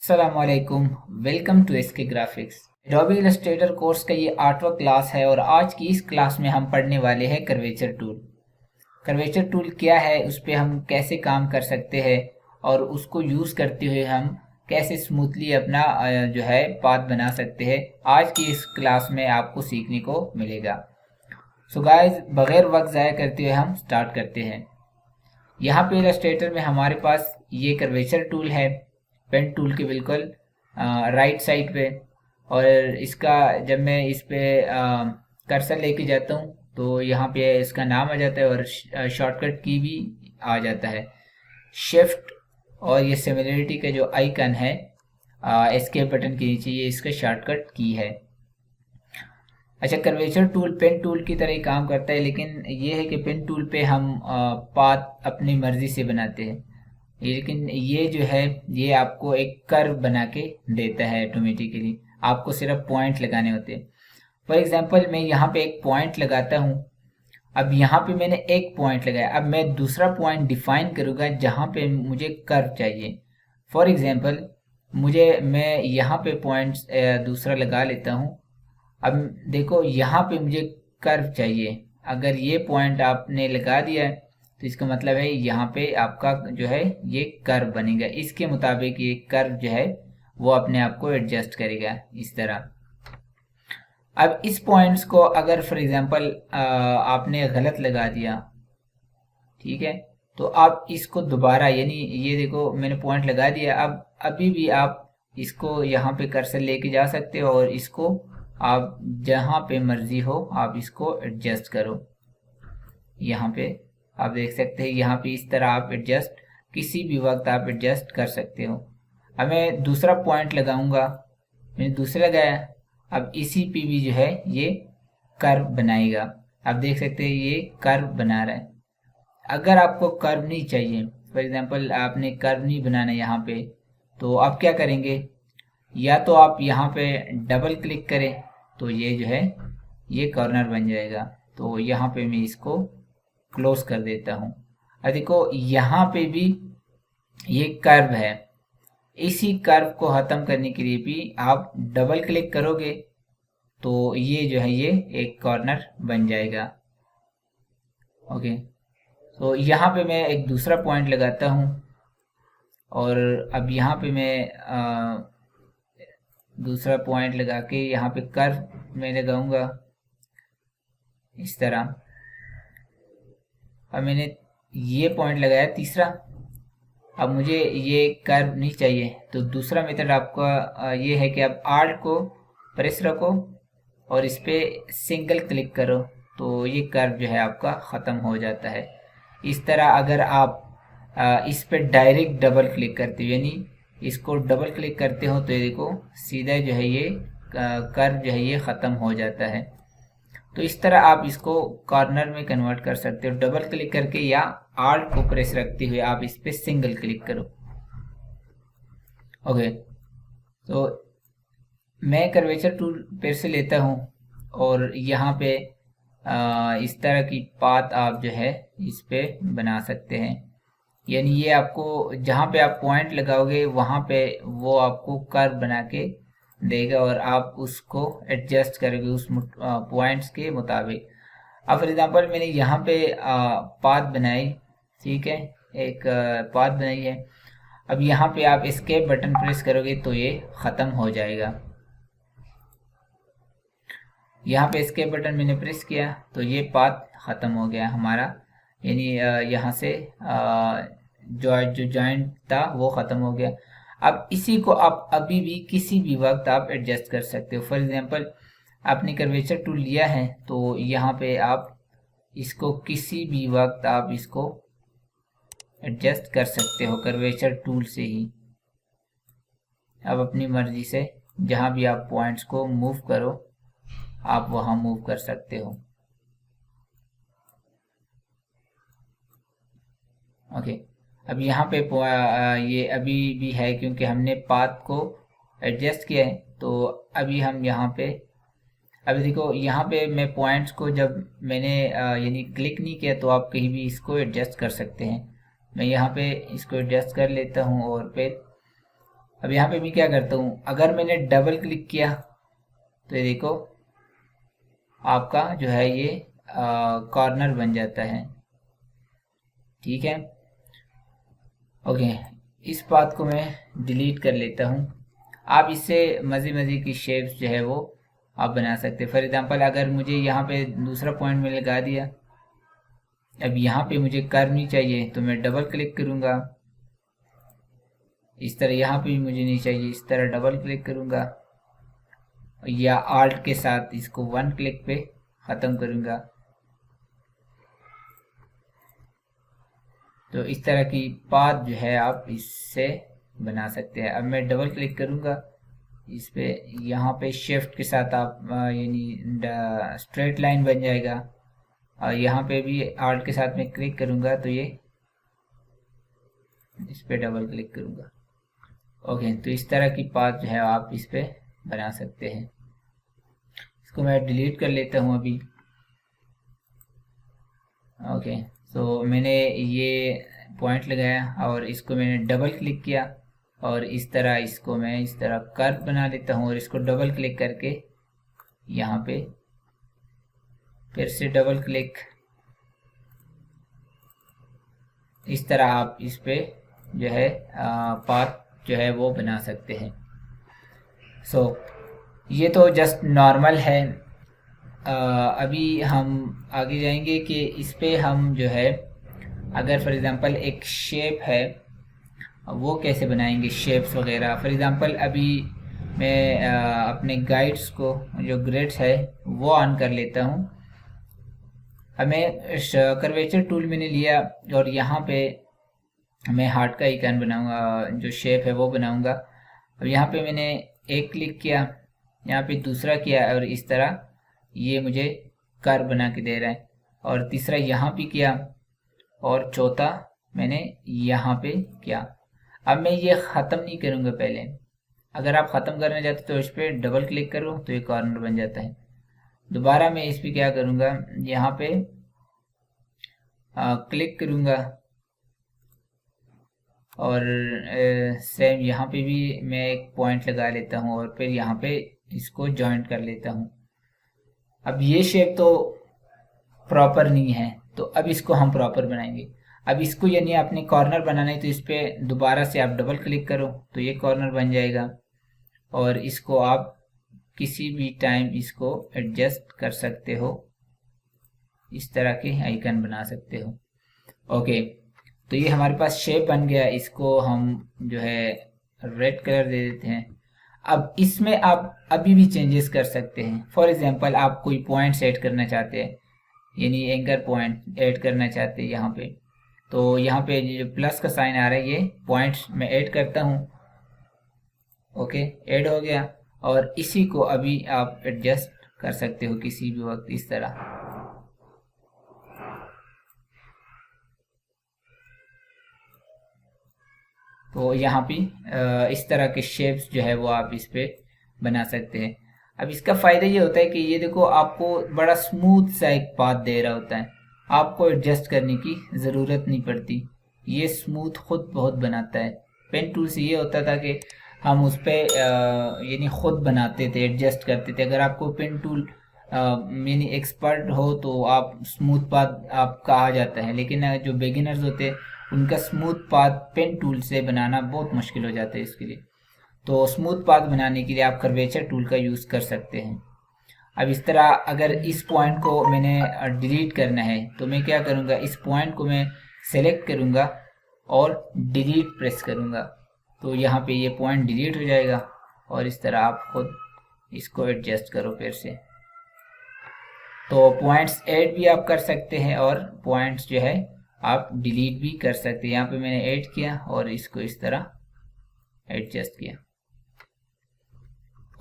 अस्सलामुअलैकुम। Welcome to SK graphics. Adobe Illustrator course का ये 8वां क्लास है और आज की इस क्लास में हम पढ़ने वाले हैं कर्वेचर टूल। कर्वेचर टूल क्या है, उस पर हम कैसे काम कर सकते हैं और उसको यूज़ करते हुए हम कैसे स्मूथली अपना जो है पाथ बना सकते हैं, आज की इस क्लास में आपको सीखने को मिलेगा। सो गाइस, बगैर वक्त ज़ाया करते हुए हम स्टार्ट करते हैं। यहाँ पे इलस्ट्रेटर में हमारे पास ये कर्वेचर टूल है, पेन टूल के बिल्कुल राइट साइड पे। और इसका जब मैं इस पे कर्सर लेके जाता हूँ तो यहाँ पे इसका नाम आ जाता है और शॉर्टकट की भी आ जाता है, शिफ्ट। और ये सिमिलरिटी का जो आइकन है एस्केप बटन के नीचे, ये इसका शॉर्टकट की है। अच्छा, कर्वेचर टूल पेन टूल की तरह ही काम करता है, लेकिन ये है कि पेन टूल पे हम पाथ अपनी मर्जी से बनाते हैं, लेकिन ये जो है ये आपको एक कर्व बना के देता है ऑटोमेटिकली। आपको सिर्फ पॉइंट लगाने होते हैं। फॉर एग्जांपल मैं यहाँ पे एक पॉइंट लगाता हूँ। अब यहाँ पे मैंने एक पॉइंट लगाया, अब मैं दूसरा पॉइंट डिफाइन करूँगा जहाँ पे मुझे कर्व चाहिए। फॉर एग्जांपल मैं यहाँ पे पॉइंट दूसरा लगा लेता हूँ। अब देखो, यहाँ पे मुझे कर्व चाहिए। अगर ये पॉइंट आपने लगा दिया है तो इसका मतलब है यहाँ पे आपका जो है ये कर्व बनेगा। इसके मुताबिक ये कर्व जो है वो अपने आप को एडजस्ट करेगा इस तरह। अब इस पॉइंट्स को अगर फॉर एग्जांपल आपने गलत लगा दिया, ठीक है, तो आप इसको दोबारा, यानी ये देखो मैंने पॉइंट लगा दिया, अब अभी भी आप इसको यहाँ पे कर्सर लेके जा सकते हो और इसको आप जहाँ पे मर्जी हो आप इसको एडजस्ट करो। यहाँ पे आप देख सकते हैं, यहाँ पे इस तरह आप एडजस्ट किसी भी वक्त आप एडजस्ट कर सकते हो। अब मैं दूसरा पॉइंट लगाऊंगा, मैंने दूसरा लगाया, अब इसी पे भी जो है ये कर्व बनाएगा। आप देख सकते हैं ये कर्व बना रहा है। अगर आपको कर्व नहीं चाहिए, फॉर एग्जांपल आपने कर्व नहीं बनाना यहाँ पे, तो आप क्या करेंगे, या तो आप यहाँ पे डबल क्लिक करें तो ये जो है ये कॉर्नर बन जाएगा। तो यहाँ पे मैं इसको क्लोज कर देता हूँ। अब देखो यहाँ पे भी ये कर्व है, इसी कर्व को ख़त्म करने के लिए भी आप डबल क्लिक करोगे तो ये जो है ये एक कॉर्नर बन जाएगा। ओके, तो यहाँ पे मैं एक दूसरा पॉइंट लगाता हूँ और अब यहाँ पे मैं दूसरा पॉइंट लगा के यहाँ पे कर्व मैं लगाऊंगा इस तरह। अब मैंने ये पॉइंट लगाया तीसरा, अब मुझे ये कर्व नहीं चाहिए तो दूसरा मेथड आपका ये है कि आप आल्ट को प्रेस रखो और इस पर सिंगल क्लिक करो तो ये कर्व जो है आपका ख़त्म हो जाता है। इस तरह अगर आप इस पर डायरेक्ट डबल क्लिक करते हो, यानी इसको डबल क्लिक करते हो, तो ये देखो सीधा जो है ये कर्व जो है ये ख़त्म हो जाता है। तो इस तरह आप इसको कॉर्नर में कन्वर्ट कर सकते हो डबल क्लिक करके, या आल्ट को प्रेस रखते हुए आप इस पे सिंगल क्लिक करो। ओके, तो मैं कर्वेचर टूल फिर से लेता हूँ और यहाँ पे इस तरह की पाथ आप जो है इस पे बना सकते हैं। यानी ये आपको जहाँ पे आप पॉइंट लगाओगे वहाँ पे वो आपको कर्व बना के देगा और आप उसको एडजस्ट करोगे उस पॉइंट्स के मुताबिक। अब फॉर एग्जांपल मैंने यहाँ पे पाथ बनाई, ठीक है, एक पाथ बनाई है। अब यहाँ पे आप एस्केप बटन प्रेस करोगे तो ये ख़त्म हो जाएगा। यहाँ पे एस्केप बटन मैंने प्रेस किया तो ये पाथ ख़त्म हो गया हमारा, यानी यहाँ से जो जॉइंट था वो ख़त्म हो गया। अब इसी को आप अभी भी किसी भी वक्त आप एडजस्ट कर सकते हो। फॉर एग्जांपल आपने कर्वेचर टूल लिया है तो यहाँ पे आप इसको किसी भी वक्त आप इसको एडजस्ट कर सकते हो कर्वेचर टूल से ही। अब अपनी मर्जी से जहाँ भी आप पॉइंट्स को मूव करो आप वहाँ मूव कर सकते हो। ओके, अब यहाँ पे ये अभी भी है क्योंकि हमने पाथ को एडजस्ट किया है। तो अभी हम यहाँ पे, अभी देखो यहाँ पे मैं पॉइंट्स को जब मैंने यानी क्लिक नहीं किया तो आप कहीं भी इसको एडजस्ट कर सकते हैं। मैं यहाँ पे इसको एडजस्ट कर लेता हूँ और फिर अब यहाँ पे मैं क्या करता हूँ, अगर मैंने डबल क्लिक किया तो ये देखो आपका जो है ये कॉर्नर बन जाता है। ठीक है, ओके, इस बात को मैं डिलीट कर लेता हूँ। आप इससे मज़े मज़े की शेप्स जो है वो आप बना सकते हैं। फॉर एग्जांपल अगर मुझे यहाँ पे दूसरा पॉइंट में लगा दिया, अब यहाँ पे मुझे कर्व नहीं चाहिए तो मैं डबल क्लिक करूँगा, इस तरह यहाँ पे भी मुझे नहीं चाहिए, इस तरह डबल क्लिक करूँगा या आल्ट के साथ इसको वन क्लिक पे ख़त्म करूँगा। तो इस तरह की पाथ जो है आप इससे बना सकते हैं। अब मैं डबल क्लिक करूँगा इस पे, यहाँ पे शिफ्ट के साथ आप यानी स्ट्रेट लाइन बन जाएगा, और यहाँ पे भी आल्ट के साथ में क्लिक करूँगा तो ये इस पे डबल क्लिक करूँगा। ओके, तो इस तरह की पाथ जो है आप इस पे बना सकते हैं। इसको मैं डिलीट कर लेता हूँ अभी। ओके, तो मैंने ये पॉइंट लगाया और इसको मैंने डबल क्लिक किया और इस तरह इसको मैं इस तरह कर्व बना लेता हूँ और इसको डबल क्लिक करके यहाँ पे फिर से डबल क्लिक, इस तरह आप इस पे जो है पाथ जो है वो बना सकते हैं। सो ये तो जस्ट नॉर्मल है। अभी हम आगे जाएंगे कि इस पे हम जो है अगर फॉर एग्जांपल एक शेप है वो कैसे बनाएंगे, शेप्स वगैरह। फॉर एग्जांपल अभी मैं अपने गाइड्स को जो ग्रिड्स है वो ऑन कर लेता हूँ। अब मैं कर्वेचर टूल मैंने लिया और यहाँ पे मैं हार्ट का आइकन बनाऊंगा, जो शेप है वो बनाऊंगा। अब यहाँ पे मैंने एक क्लिक किया, यहाँ पे दूसरा किया और इस तरह ये मुझे कर्व बना के दे रहा है, और तीसरा यहाँ पे किया और चौथा मैंने यहाँ पे किया। अब मैं ये ख़त्म नहीं करूँगा पहले, अगर आप ख़त्म करना चाहते तो इस पर डबल क्लिक करो तो ये कॉर्नर बन जाता है। दोबारा मैं इस पर क्या करूँगा, यहाँ पे क्लिक करूँगा और सेम यहाँ पे भी मैं एक पॉइंट लगा लेता हूँ और फिर यहाँ पे इसको जॉइंट कर लेता हूँ। अब ये शेप तो प्रॉपर नहीं है, तो अब इसको हम प्रॉपर बनाएंगे। अब इसको यानी आपने कॉर्नर बनाना है तो इस पर दोबारा से आप डबल क्लिक करो तो ये कॉर्नर बन जाएगा, और इसको आप किसी भी टाइम इसको एडजस्ट कर सकते हो, इस तरह के आइकन बना सकते हो। ओके, तो ये हमारे पास शेप बन गया, इसको हम जो है रेड कलर दे देते हैं। अब इसमें आप अभी भी चेंजेस कर सकते हैं। फॉर एग्जांपल आप कोई पॉइंट्स ऐड करना चाहते हैं, यानी एंकर पॉइंट ऐड करना चाहते हैं यहाँ पे, तो यहाँ पे जो प्लस का साइन आ रहा है ये पॉइंट्स में ऐड करता हूँ। ओके, ऐड हो गया, और इसी को अभी आप एडजस्ट कर सकते हो किसी भी वक्त इस तरह। तो यहाँ पे इस तरह के शेप्स जो है वो आप इस पे बना सकते हैं। अब इसका फ़ायदा ये होता है कि ये देखो आपको बड़ा स्मूथ सा एक पाथ दे रहा होता है, आपको एडजस्ट करने की ज़रूरत नहीं पड़ती, ये स्मूथ खुद बहुत बनाता है। पेन टूल से ये होता था कि हम उस पर यानी खुद बनाते थे, एडजस्ट करते थे। अगर आपको पेन टूल यानी एक्सपर्ट हो तो आप स्मूथ पाथ आपका आ जाता है, लेकिन जो बिगिनर्स होते हैं उनका स्मूथ पाथ पेन टूल से बनाना बहुत मुश्किल हो जाता है। इसके लिए तो स्मूथ पाथ बनाने के लिए आप कर्वेचर टूल का यूज़ कर सकते हैं। अब इस तरह अगर इस पॉइंट को मैंने डिलीट करना है तो मैं क्या करूँगा, इस पॉइंट को मैं सेलेक्ट करूँगा और डिलीट प्रेस करूँगा, तो यहाँ पे ये पॉइंट डिलीट हो जाएगा, और इस तरह आप खुद इसको एडजस्ट करो फिर से। तो पॉइंट्स ऐड भी आप कर सकते हैं और पॉइंट्स जो है आप डिलीट भी कर सकते हैं। यहाँ पे मैंने ऐड किया और इसको इस तरह एडजस्ट किया।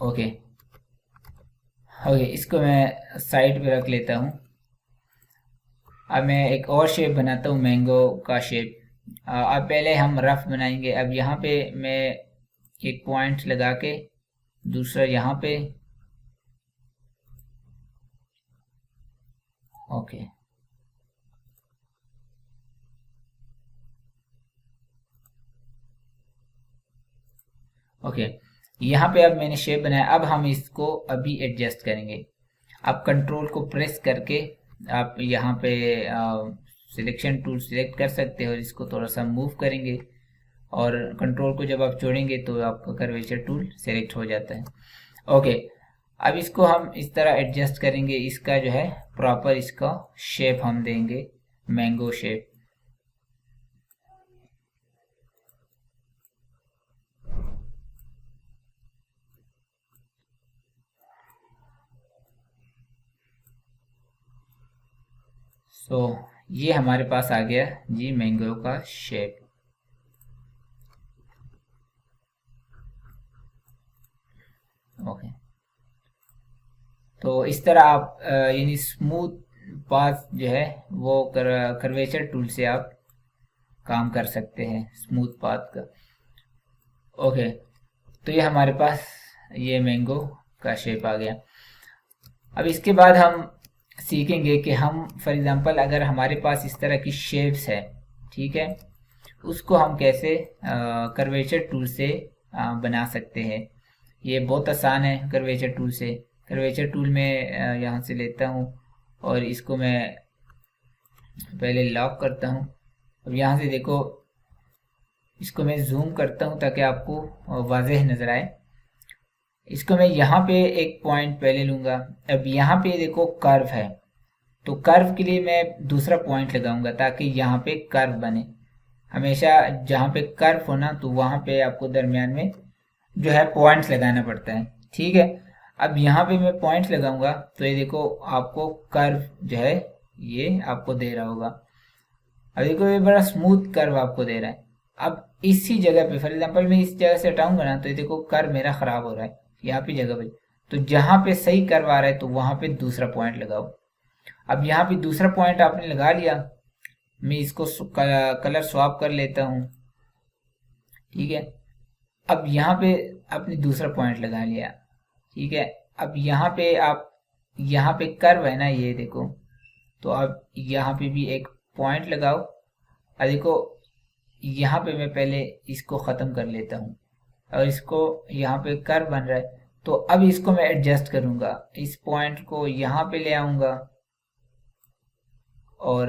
ओके, ओके, इसको मैं साइड पे रख लेता हूँ। अब मैं एक और शेप बनाता हूँ, मैंगो का शेप। अब पहले हम रफ बनाएंगे। अब यहाँ पे मैं एक पॉइंट लगा के दूसरा यहाँ पे, ओके, ओके, यहाँ पे अब मैंने शेप बनाया, अब हम इसको अभी एडजस्ट करेंगे। आप कंट्रोल को प्रेस करके आप यहाँ पे सिलेक्शन टूल सिलेक्ट कर सकते हो और इसको थोड़ा सा मूव करेंगे, और कंट्रोल को जब आप छोड़ेंगे तो आपका कर्वेचर टूल सेलेक्ट हो जाता है। ओके, अब इसको हम इस तरह एडजस्ट करेंगे, इसका जो है प्रॉपर इसका शेप हम देंगे, मैंगो शेप। सो ये हमारे पास आ गया जी मैंगो का शेप। ओके, तो इस तरह आप यानी स्मूथ पाथ जो है वो कर्वेचर टूल से आप काम कर सकते हैं, स्मूथ पाथ का। ओके, तो ये हमारे पास ये मैंगो का शेप आ गया। अब इसके बाद हम सीखेंगे कि हम फॉर एग्जांपल अगर हमारे पास इस तरह की शेप्स है, ठीक है, उसको हम कैसे कर्वेचर टूल से बना सकते हैं। ये बहुत आसान है कर्वेचर टूल से। कर्वेचर टूल में यहाँ से लेता हूँ और इसको मैं पहले लॉक करता हूँ। अब यहाँ से देखो, इसको मैं जूम करता हूँ ताकि आपको वाज़ेह नज़र आए। इसको मैं यहाँ पे एक पॉइंट पहले लूँगा। अब यहाँ पे देखो कर्व है, तो कर्व के लिए मैं दूसरा पॉइंट लगाऊंगा ताकि यहाँ पे कर्व बने। हमेशा जहाँ पे कर्व हो ना, तो वहाँ पे आपको दरमियान में जो है पॉइंट्स लगाना पड़ता है, ठीक है। अब यहाँ पे मैं पॉइंट्स लगाऊंगा तो ये देखो आपको कर्व जो है ये आपको दे रहा होगा। अब देखो ये बड़ा स्मूथ कर्व आपको दे रहा है। अब इसी जगह पे फॉर एग्जांपल मैं इस जगह से हटाऊंगा ना, तो ये देखो कर्व मेरा खराब हो रहा है यहाँ पे जगह पे। तो जहाँ पे सही कर्व आ रहा है तो वहां पे दूसरा पॉइंट लगाओ। अब यहाँ पे दूसरा पॉइंट आपने लगा लिया, मैं इसको कलर स्वैप कर लेता हूँ, ठीक है। अब यहाँ पे आपने दूसरा पॉइंट लगा लिया, ठीक है। अब यहाँ पे आप, यहाँ पे कर्व है ना ये देखो, तो अब यहाँ पे भी एक पॉइंट लगाओ। अब देखो यहाँ पे मैं पहले इसको ख़त्म कर लेता हूँ और इसको, यहाँ पे कर्व बन रहा है, तो अब इसको मैं एडजस्ट करूँगा, इस पॉइंट को यहाँ पे ले आऊँगा और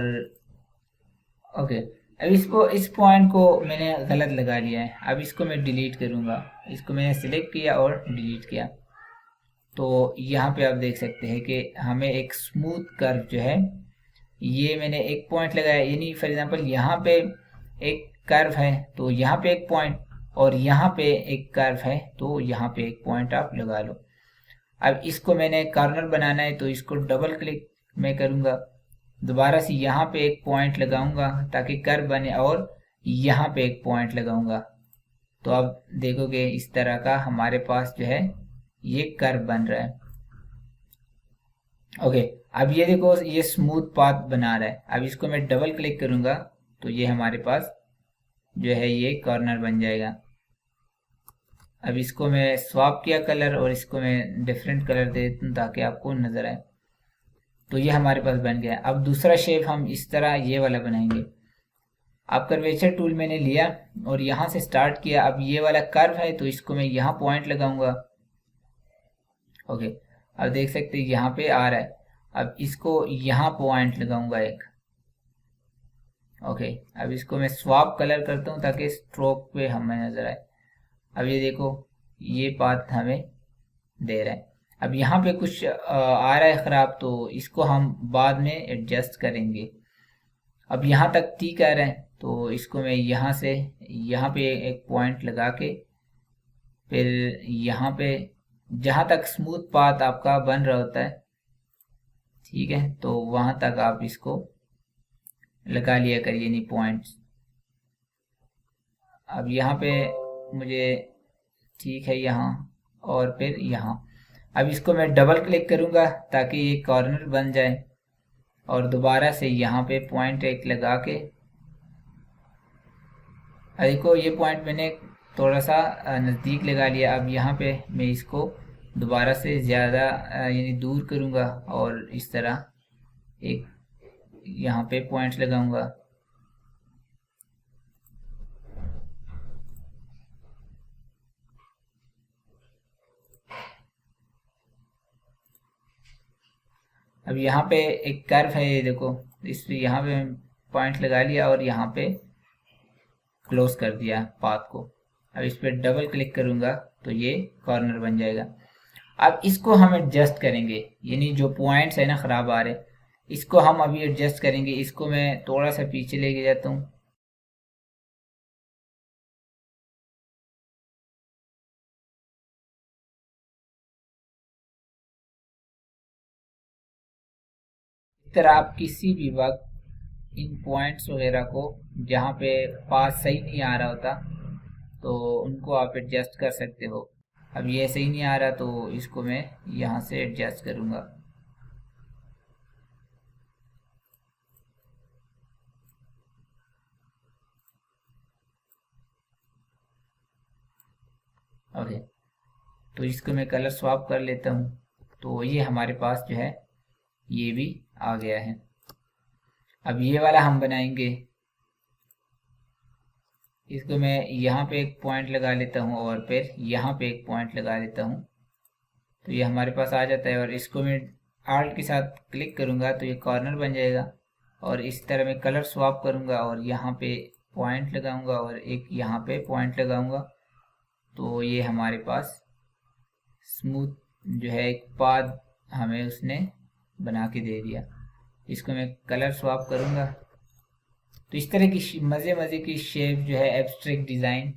ओके। अब इसको, इस पॉइंट को मैंने गलत लगा लिया है, अब इसको मैं डिलीट करूँगा। इसको मैंने सिलेक्ट किया और डिलीट किया, तो यहाँ पे आप देख सकते हैं कि हमें एक स्मूथ कर्व जो है, ये मैंने एक पॉइंट लगाया, यानी फॉर एग्जांपल यहाँ पे एक कर्व है तो यहाँ पे एक पॉइंट, और यहाँ पे एक कर्व है तो यहाँ पे एक पॉइंट आप लगा लो। अब इसको मैंने कॉर्नर बनाना है तो इसको डबल क्लिक मैं करूँगा, दोबारा से यहाँ पे एक पॉइंट लगाऊंगा ताकि कर्व बने, और यहाँ पे एक पॉइंट लगाऊंगा, तो अब देखोगे इस तरह का हमारे पास जो है ये कर्व बन रहा है। ओके, अब ये देखो ये स्मूथ पाथ बना रहा है। अब इसको मैं डबल क्लिक करूंगा तो ये हमारे पास जो है ये कॉर्नर बन जाएगा। अब इसको मैं स्वैप किया कलर और इसको मैं डिफरेंट कलर दे देता हूं ताकि आपको नजर आए, तो ये हमारे पास बन गया। अब दूसरा शेप हम इस तरह ये वाला बनाएंगे। अब कर्वेचर टूल मैंने लिया और यहाँ से स्टार्ट किया, अब ये वाला कर्व है तो इसको मैं यहाँ पॉइंट लगाऊंगा। ओके, अब देख सकते हैं यहाँ पे आ रहा है, अब इसको यहाँ पॉइंट लगाऊंगा एक। ओके, अब इसको मैं स्वैप कलर करता हूँ ताकि स्ट्रोक पे हमें नजर आए। अब ये देखो ये पाथ हमें दे रहा है। अब यहाँ पे कुछ आ रहा है खराब, तो इसको हम बाद में एडजस्ट करेंगे। अब यहाँ तक ठीक आ रहा है तो इसको मैं यहाँ से यहाँ पे एक पॉइंट लगा के, फिर यहाँ पे जहाँ तक स्मूथ पाथ आपका बन रहा होता है, ठीक है, तो वहाँ तक आप इसको लगा लिया करिए नहीं पॉइंट्स। अब यहाँ पे मुझे ठीक है यहाँ, और फिर यहाँ। अब इसको मैं डबल क्लिक करूँगा ताकि ये कॉर्नर बन जाए, और दोबारा से यहाँ पे पॉइंट एक लगा के, देखो ये पॉइंट मैंने थोड़ा सा नज़दीक लगा लिया। अब यहाँ पे मैं इसको दोबारा से ज़्यादा यानी दूर करूँगा और इस तरह एक यहाँ पे पॉइंट्स लगाऊंगा। अब यहाँ पे एक कर्व है, ये देखो, इस यहाँ पे पॉइंट लगा लिया और यहाँ पे क्लोज कर दिया पाथ को। अब इस पर डबल क्लिक करूंगा तो ये कॉर्नर बन जाएगा। अब इसको हम एडजस्ट करेंगे, यानी जो पॉइंट्स है ना खराब आ रहे, इसको हम अभी एडजस्ट करेंगे। इसको मैं थोड़ा सा पीछे लेके जाता हूँ। इस तरह आप किसी भी वक्त इन पॉइंट्स वगैरह को, जहाँ पे पाथ सही नहीं आ रहा होता, तो उनको आप एडजस्ट कर सकते हो। अब ये सही नहीं आ रहा तो इसको मैं यहाँ से एडजस्ट करूँगा। ओके, तो इसको मैं कलर स्वैप कर लेता हूँ। तो ये हमारे पास जो है ये भी आ गया है। अब ये वाला हम बनाएंगे। इसको मैं यहाँ पे एक पॉइंट लगा लेता हूँ और फिर यहाँ पे एक पॉइंट लगा लेता हूँ, तो ये हमारे पास आ जाता है। और इसको मैं आल्ट के साथ क्लिक करूँगा तो ये कॉर्नर बन जाएगा। और इस तरह मैं कलर स्वैप करूँगा और यहाँ पे पॉइंट लगाऊंगा और एक यहाँ पे पॉइंट लगाऊंगा, तो ये हमारे पास स्मूथ जो है एक पाथ हमें उसने बना के दे दिया। इसको मैं कलर स्वैप करूँगा। तो इस तरह की मज़े मज़े की शेप जो है एब्स्ट्रैक्ट डिज़ाइन,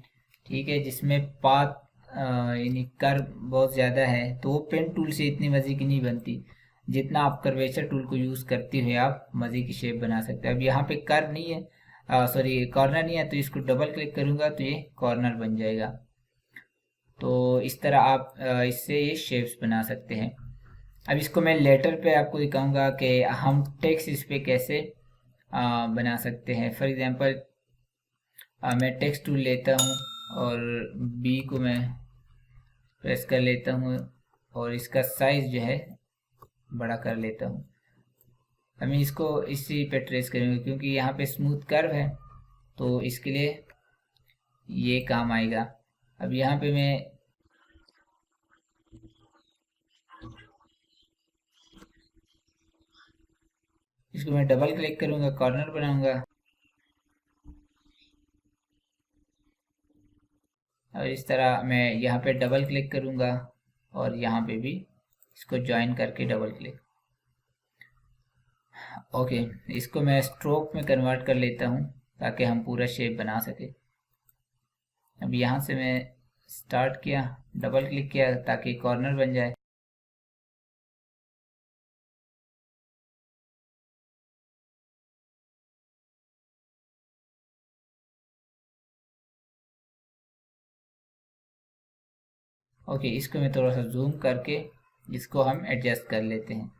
ठीक है, जिसमें पाथ यानी कर्व बहुत ज़्यादा है, तो वो पेन टूल से इतनी मज़े की नहीं बनती जितना आप कर्वेचर टूल को यूज़ करते हुए आप मज़े की शेप बना सकते हैं। अब यहाँ पे कर्व नहीं है, सॉरी कॉर्नर नहीं है, तो इसको डबल क्लिक करूँगा तो ये कॉर्नर बन जाएगा। तो इस तरह आप इससे ये शेप्स बना सकते हैं। अब इसको मैं लेटर पे आपको दिखाऊंगा कि हम टेक्स्ट इस पे कैसे बना सकते हैं। फॉर एग्जांपल मैं टेक्स्ट टूल लेता हूँ और बी को मैं प्रेस कर लेता हूँ और इसका साइज जो है बड़ा कर लेता हूँ। हमें इसको इसी पे ट्रेस करेंगे क्योंकि यहाँ पे स्मूथ कर्व है, तो इसके लिए ये काम आएगा। अब यहाँ पे मैं इसको मैं डबल क्लिक करूँगा, कॉर्नर बनाऊंगा और इस तरह मैं यहाँ पे डबल क्लिक करूँगा और यहाँ पे भी इसको ज्वाइन करके डबल क्लिक। ओके, इसको मैं स्ट्रोक में कन्वर्ट कर लेता हूँ ताकि हम पूरा शेप बना सके। अब यहाँ से मैं स्टार्ट किया, डबल क्लिक किया ताकि कॉर्नर बन जाए। ओके, इसको मैं थोड़ा सा जूम करके इसको हम एडजस्ट कर लेते हैं।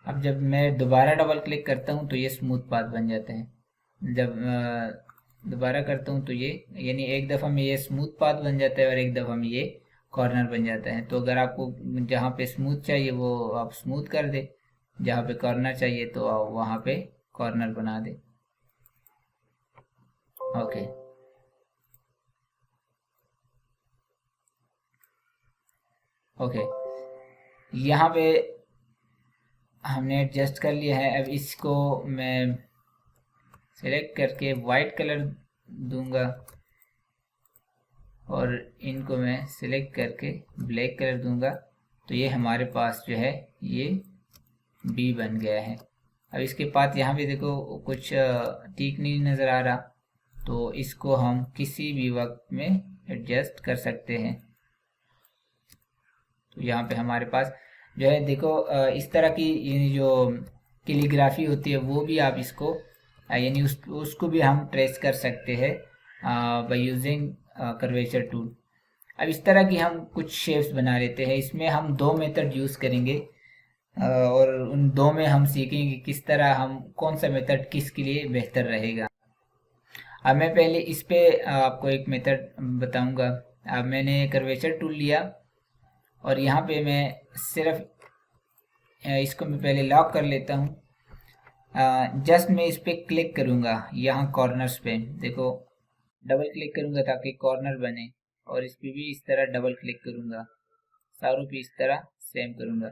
अब जब मैं दोबारा डबल क्लिक करता हूँ तो ये स्मूथ पाथ बन जाता है। जब दोबारा करता हूँ तो ये, यानी एक दफ़ा में ये स्मूथ पाथ बन जाता है और एक दफ़ा में ये कॉर्नर बन जाता है। तो अगर आपको जहाँ पे स्मूथ चाहिए वो आप स्मूथ कर दे, जहाँ पे कॉर्नर चाहिए तो आप वहाँ पे कॉर्नर बना दे। ओके, ओके, यहाँ पे हमने एडजस्ट कर लिया है। अब इसको मैं सेलेक्ट करके वाइट कलर दूंगा और इनको मैं सिलेक्ट करके ब्लैक कलर दूंगा, तो ये हमारे पास जो है ये बी बन गया है। अब इसके पास यहाँ पे देखो कुछ ठीक नहीं नज़र आ रहा, तो इसको हम किसी भी वक्त में एडजस्ट कर सकते हैं। तो यहाँ पे हमारे पास जो है देखो इस तरह की यानी जो कैलीग्राफी होती है वो भी आप इसको यानी उसको भी हम ट्रेस कर सकते हैं बाय यूजिंग कर्वेचर टूल। अब इस तरह की हम कुछ शेप्स बना लेते हैं। इसमें हम दो मेथड यूज़ करेंगे और उन दो में हम सीखेंगे किस तरह हम कौन सा मेथड किसके लिए बेहतर रहेगा। अब मैं पहले इस पे आपको एक मेथड बताऊंगा। अब मैंने कर्वेचर टूल लिया और यहाँ पे मैं सिर्फ इसको मैं पहले लॉक कर लेता हूँ। जस्ट मैं इस पे क्लिक करूँगा, यहाँ कॉर्नर्स पे देखो डबल क्लिक करूँगा ताकि कॉर्नर बने, और इस पे भी इस तरह डबल क्लिक करूँगा, चारों पे इस तरह सेम करूँगा।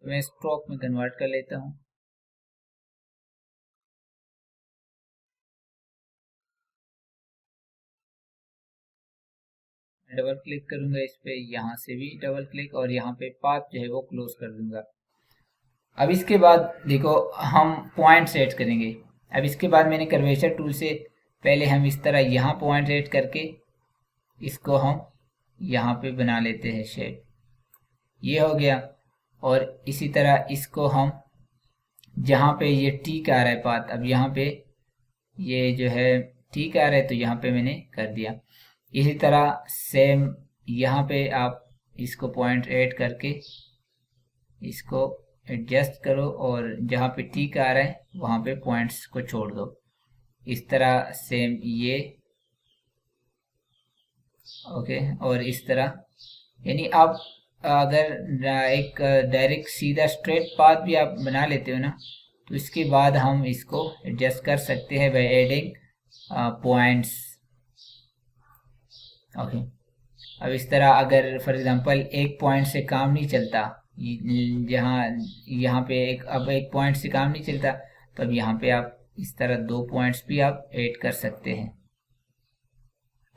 मैं स्ट्रोक में कन्वर्ट कर लेता हूँ। डबल क्लिक करूंगा इस पे, यहाँ से भी डबल क्लिक, और यहाँ पे पाथ जो है वो क्लोज कर दूंगा। अब इसके बाद देखो हम पॉइंट सेट करेंगे। अब इसके बाद मैंने कर्वेचर टूल से पहले हम इस तरह यहाँ पॉइंट सेट करके इसको हम यहाँ पे बना लेते हैं शेप, ये हो गया। और इसी तरह इसको हम जहाँ पे ये टी का आ रहा है पाथ, अब यहाँ पे ये जो है टी का आ रहा है तो यहाँ पे मैंने कर दिया। इसी तरह सेम यहाँ पे आप इसको पॉइंट ऐड करके इसको एडजस्ट करो, और जहाँ पे टी का आ रहा है वहाँ पे पॉइंट्स को छोड़ दो। इस तरह सेम ये, ओके। और इस तरह यानी आप अगर एक डायरेक्ट सीधा स्ट्रेट पाथ भी आप बना लेते हो ना, तो इसके बाद हम इसको एडजस्ट कर सकते हैं बाय एडिंग पॉइंट्स, ओके। अब इस तरह अगर फॉर एग्जांपल एक पॉइंट से काम नहीं चलता, जहाँ यहाँ पे अब एक पॉइंट से काम नहीं चलता, तो अब यहाँ पे आप इस तरह दो पॉइंट्स भी आप ऐड कर सकते हैं।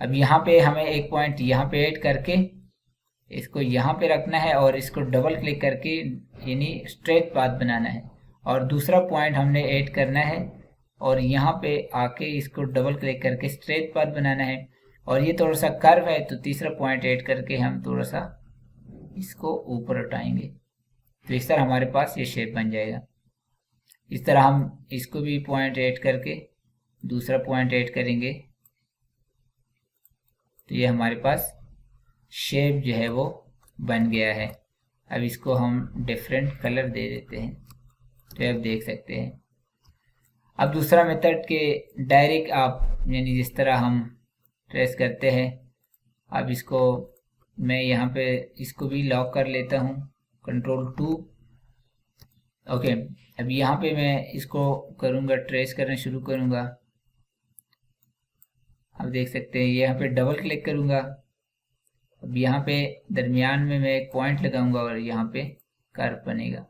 अब यहाँ पे हमें एक पॉइंट यहाँ पे ऐड करके इसको यहाँ पे रखना है, और इसको डबल क्लिक करके यानी स्ट्रेट पाथ बनाना है, और दूसरा पॉइंट हमने ऐड करना है और यहाँ पे आके इसको डबल क्लिक करके स्ट्रेट पाथ बनाना है। और ये थोड़ा सा कर्व है तो तीसरा पॉइंट ऐड करके हम थोड़ा सा इसको ऊपर उठाएंगे, तो इस तरह हमारे पास ये शेप बन जाएगा। इस तरह हम इसको भी पॉइंट ऐड करके दूसरा पॉइंट ऐड करेंगे, तो ये हमारे पास शेप जो है वो बन गया है। अब इसको हम डिफरेंट कलर दे देते हैं, तो आप देख सकते हैं। अब दूसरा मेथड के डायरेक्ट आप यानी जिस तरह हम ट्रेस करते हैं, अब इसको मैं यहाँ पे इसको भी लॉक कर लेता हूँ, Ctrl+2, ओके। अब यहाँ पे मैं इसको करूँगा, ट्रेस करना शुरू करूँगा। आप देख सकते हैं ये यहाँ पे डबल क्लिक करूँगा, अब यहाँ पे दरमियान में मैं एक पॉइंट लगाऊंगा और यहाँ पे कर्व बनेगा।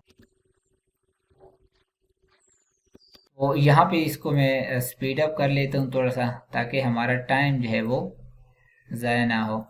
तो यहाँ पे इसको मैं स्पीड अप कर लेता हूँ थोड़ा सा, ताकि हमारा टाइम जो है वो ज़ाया ना हो।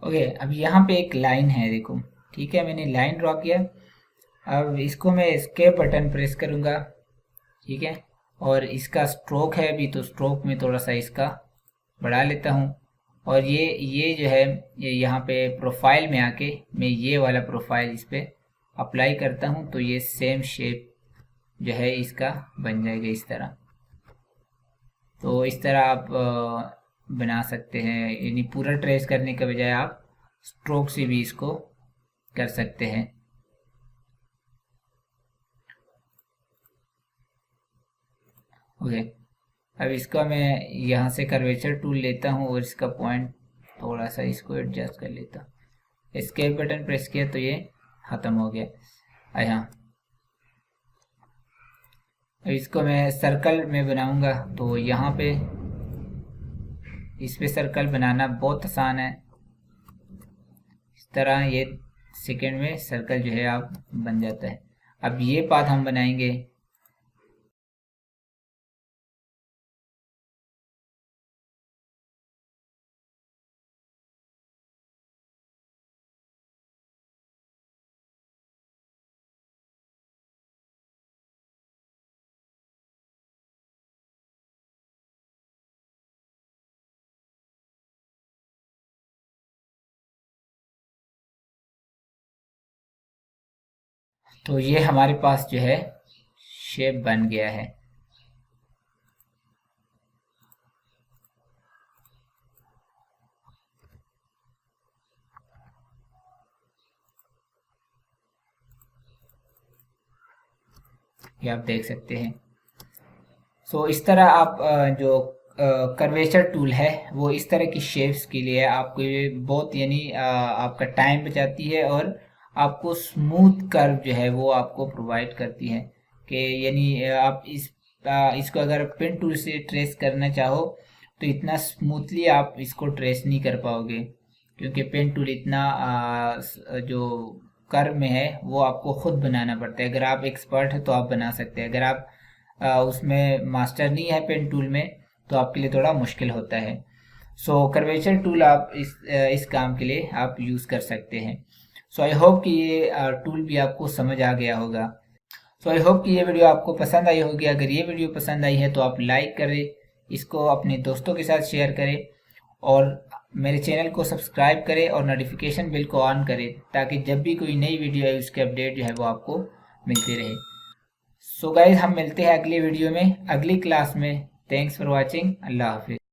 ओके, अब यहाँ पे एक लाइन है देखो, ठीक है, मैंने लाइन ड्रॉ किया। अब इसको मैं एस्केप बटन प्रेस करूँगा, ठीक है। और इसका स्ट्रोक है अभी, तो स्ट्रोक में थोड़ा सा इसका बढ़ा लेता हूँ। और ये जो है ये यहाँ पे प्रोफाइल में आके मैं ये वाला प्रोफाइल इस पे अप्लाई करता हूँ, तो ये सेम शेप जो है इसका बन जाएगा इस तरह। तो इस तरह आप बना सकते हैं, यानी पूरा ट्रेस करने के बजाय आप स्ट्रोक से भी इसको कर सकते हैं। ओके, अब इसका मैं यहाँ से कर्वेचर टूल लेता हूँ और इसका पॉइंट थोड़ा सा इसको एडजस्ट कर लेता हूँ। एस्केप बटन प्रेस किया तो ये ख़त्म हो गया। यहाँ अब इसको मैं सर्कल में बनाऊंगा, तो यहाँ पे इस पे सर्कल बनाना बहुत आसान है। इस तरह ये सेकंड में सर्कल जो है आप बन जाता है। अब ये पाथ हम बनाएंगे, तो ये हमारे पास जो है शेप बन गया है। ये आप देख सकते हैं। सो इस तरह आप जो कर्वेचर टूल है वो इस तरह की शेप्स के लिए आपको ये बहुत यानी आपका टाइम बचाती है और आपको स्मूथ कर्व जो है वो आपको प्रोवाइड करती है कि यानी आप इसको अगर पेन टूल से ट्रेस करना चाहो तो इतना स्मूथली आप इसको ट्रेस नहीं कर पाओगे, क्योंकि पेन टूल इतना जो कर्व में है वो आपको खुद बनाना पड़ता है। अगर आप एक्सपर्ट है तो आप बना सकते हैं, अगर आप उसमें मास्टर नहीं है पेन टूल में तो आपके लिए थोड़ा मुश्किल होता है। सो कर्वेचर टूल आप इस काम के लिए आप यूज़ कर सकते हैं। सो आई होप कि ये टूल भी आपको समझ आ गया होगा। सो आई होप कि ये वीडियो आपको पसंद आई होगी। अगर ये वीडियो पसंद आई है तो आप लाइक करें, इसको अपने दोस्तों के साथ शेयर करें और मेरे चैनल को सब्सक्राइब करें और नोटिफिकेशन बिल को ऑन करें ताकि जब भी कोई नई वीडियो आए उसके अपडेट जो है वो आपको मिलती रहे। सो गाइज हम मिलते हैं अगली वीडियो में, अगली क्लास में। Thanks for watching. अल्लाह हाफिज़।